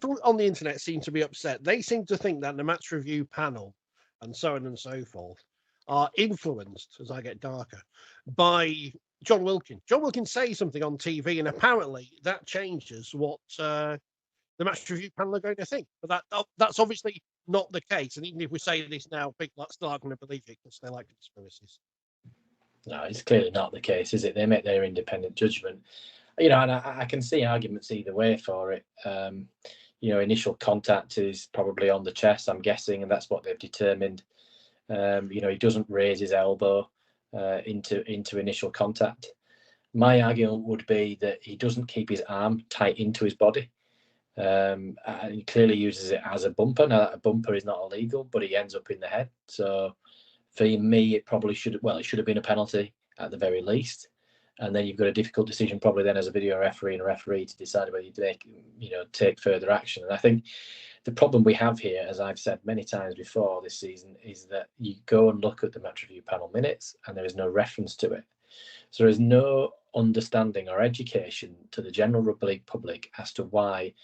people on the internet seem to be upset. They seem to think that the match review panel and so on and so forth are influenced, as I get darker, by John Wilkin. John Wilkin says something on TV, and apparently that changes what the match review panel are going to think. But that's obviously not the case. And even if we say this now, people still aren't going to believe it because they like conspiracies. No, it's clearly not the case, is it? They make their independent judgment. You know, and I can see arguments either way for it. You know, initial contact is probably on the chest, I'm guessing, and that's what they've determined. You know, he doesn't raise his elbow into initial contact. My argument would be that he doesn't keep his arm tight into his body. And he clearly uses it as a bumper. Now, a bumper is not illegal, but he ends up in the head. So for me, it probably should have been a penalty at the very least. And then you've got a difficult decision probably then as a video referee and a referee to decide whether you take further action. And I think the problem we have here, as I've said many times before this season, is that you go and look at the match review panel minutes and there is no reference to it. So there is no understanding or education to the general rugby league public as to why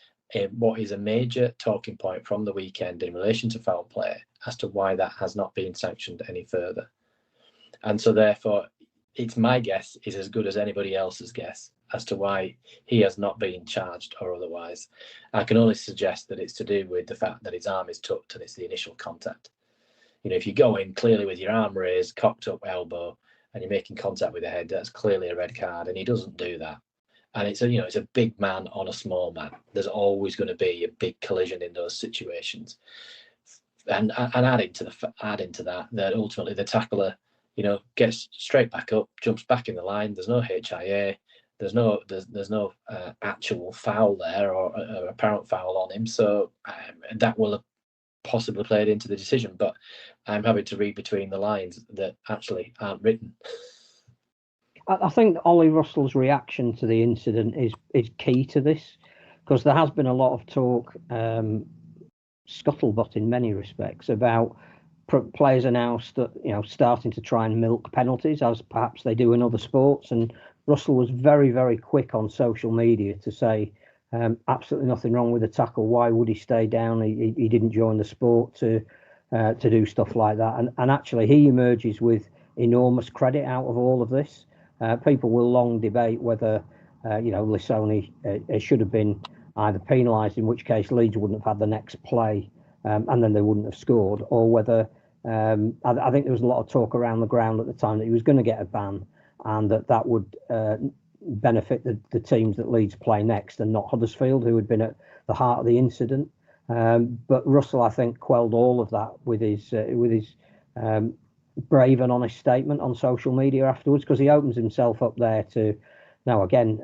what is a major talking point from the weekend in relation to foul play, as to why that has not been sanctioned any further. And so therefore, it's my guess is as good as anybody else's guess as to why he has not been charged or otherwise. I can only suggest that it's to do with the fact that his arm is tucked and it's the initial contact. You know, if you go in clearly with your arm raised, cocked up elbow, and you're making contact with the head, that's clearly a red card, and he doesn't do that. And it's a big man on a small man. There's always going to be a big collision in those situations. And adding to that ultimately the tackler, you know, gets straight back up, jumps back in the line. There's no HIA. There's no actual foul there or apparent foul on him. So that will have possibly played into the decision. But I'm having to read between the lines that actually aren't written. I think Ollie Russell's reaction to the incident is key to this, because there has been a lot of talk, scuttlebutt in many respects, about players are now starting to try and milk penalties as perhaps they do in other sports. And Russell was very, very quick on social media to say absolutely nothing wrong with the tackle. Why would he stay down? He didn't join the sport to do stuff like that. And actually, he emerges with enormous credit out of all of this. People will long debate whether Lisone should have been either penalised, in which case Leeds wouldn't have had the next play and then they wouldn't have scored, or whether I think there was a lot of talk around the ground at the time that he was going to get a ban and that would benefit the teams that Leeds play next and not Huddersfield, who had been at the heart of the incident. But Russell, I think, quelled all of that with his brave and honest statement on social media afterwards, because he opens himself up there to now again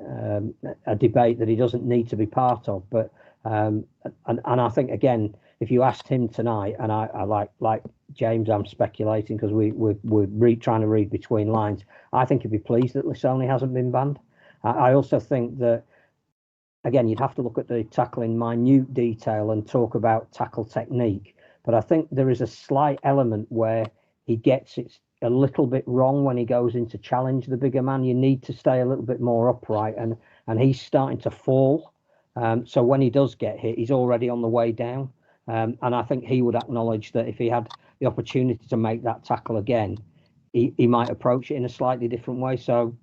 a debate that he doesn't need to be part of. But and I think again, if you asked him tonight, and I like James, I'm speculating because we're trying to read between lines. I think he'd be pleased that Lisone hasn't been banned. I also think that again, you'd have to look at the tackle in minute detail and talk about tackle technique. But I think there is a slight element where he gets it a little bit wrong when he goes in to challenge the bigger man. You need to stay a little bit more upright, and he's starting to fall. So when he does get hit, he's already on the way down. And I think he would acknowledge that if he had the opportunity to make that tackle again, he might approach it in a slightly different way. So,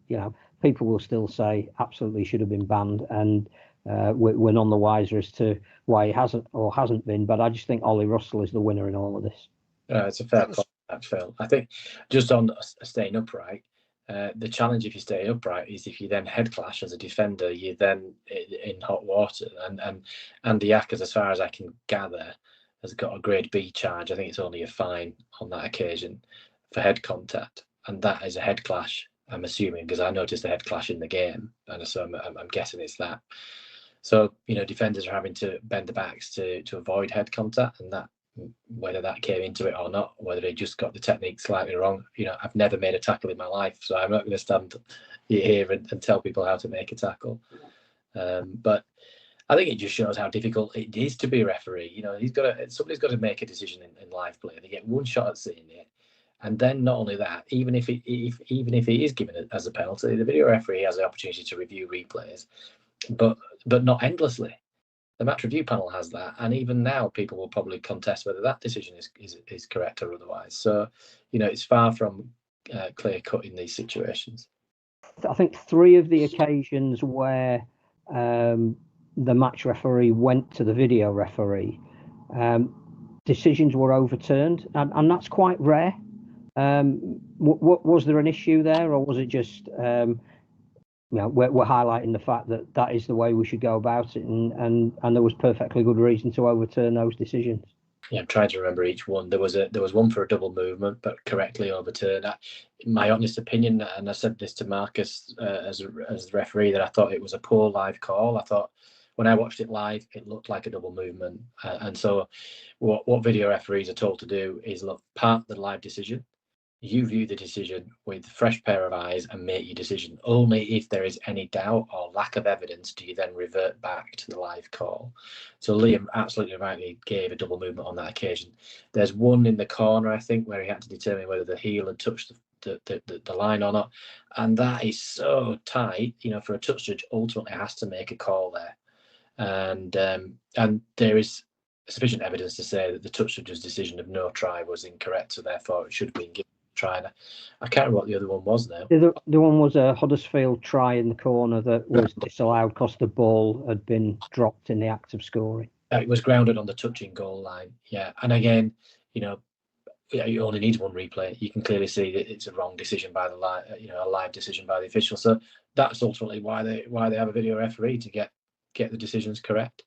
people will still say absolutely should have been banned, and we're none the wiser as to why he hasn't been. But I just think Ollie Russell is the winner in all of this. It's a fair point, Phil. I think just on staying upright, the challenge if you stay upright is if you then head clash as a defender, you're then in hot water. And the Yakkers, as far as I can gather, has got a grade B charge. I think it's only a fine on that occasion for head contact, and that is a head clash. I'm assuming, because I noticed a head clash in the game, and so I'm guessing it's that. So defenders are having to bend the backs to avoid head contact, and that, whether that came into it or not, whether they just got the technique slightly wrong. I've never made a tackle in my life, so I'm not going to stand here and tell people how to make a tackle. But I think it just shows how difficult it is to be a referee. Somebody's got to make a decision in live play. They get one shot at seeing it, and then not only that, even if it is given as a penalty, the video referee has the opportunity to review replays, but not endlessly. The match review panel has that, and even now people will probably contest whether that decision is correct or otherwise. So, it's far from clear cut in these situations. I think 3 of the occasions where the match referee went to the video referee, decisions were overturned, and that's quite rare. Was there an issue there, or was it just we're highlighting the fact that is the way we should go about it, and there was perfectly good reason to overturn those decisions? Yeah, I'm trying to remember each one. There was one for a double movement, but correctly overturned. In my honest opinion, and I said this to Marcus as the referee, that I thought it was a poor live call. I thought when I watched it live, it looked like a double movement. And so what video referees are told to do is look, part the live decision. You view the decision with a fresh pair of eyes and make your decision. Only if there is any doubt or lack of evidence do you then revert back to the live call. So Liam absolutely rightly gave a double movement on that occasion. There's one in the corner, I think, where he had to determine whether the heel had touched the line or not. And that is so tight, for a touch judge, ultimately has to make a call there. And there is sufficient evidence to say that the touch judge's decision of no try was incorrect, so therefore it should have been given a try. I can't remember what the other one was now. The one was a Huddersfield try in the corner that was disallowed because the ball had been dropped in the act of scoring. It was grounded on the touching goal line, yeah. And again, you only need one replay. You can clearly see that it's a wrong decision by the a live decision by the official. So that's ultimately why they have a video referee, to get the decisions correct.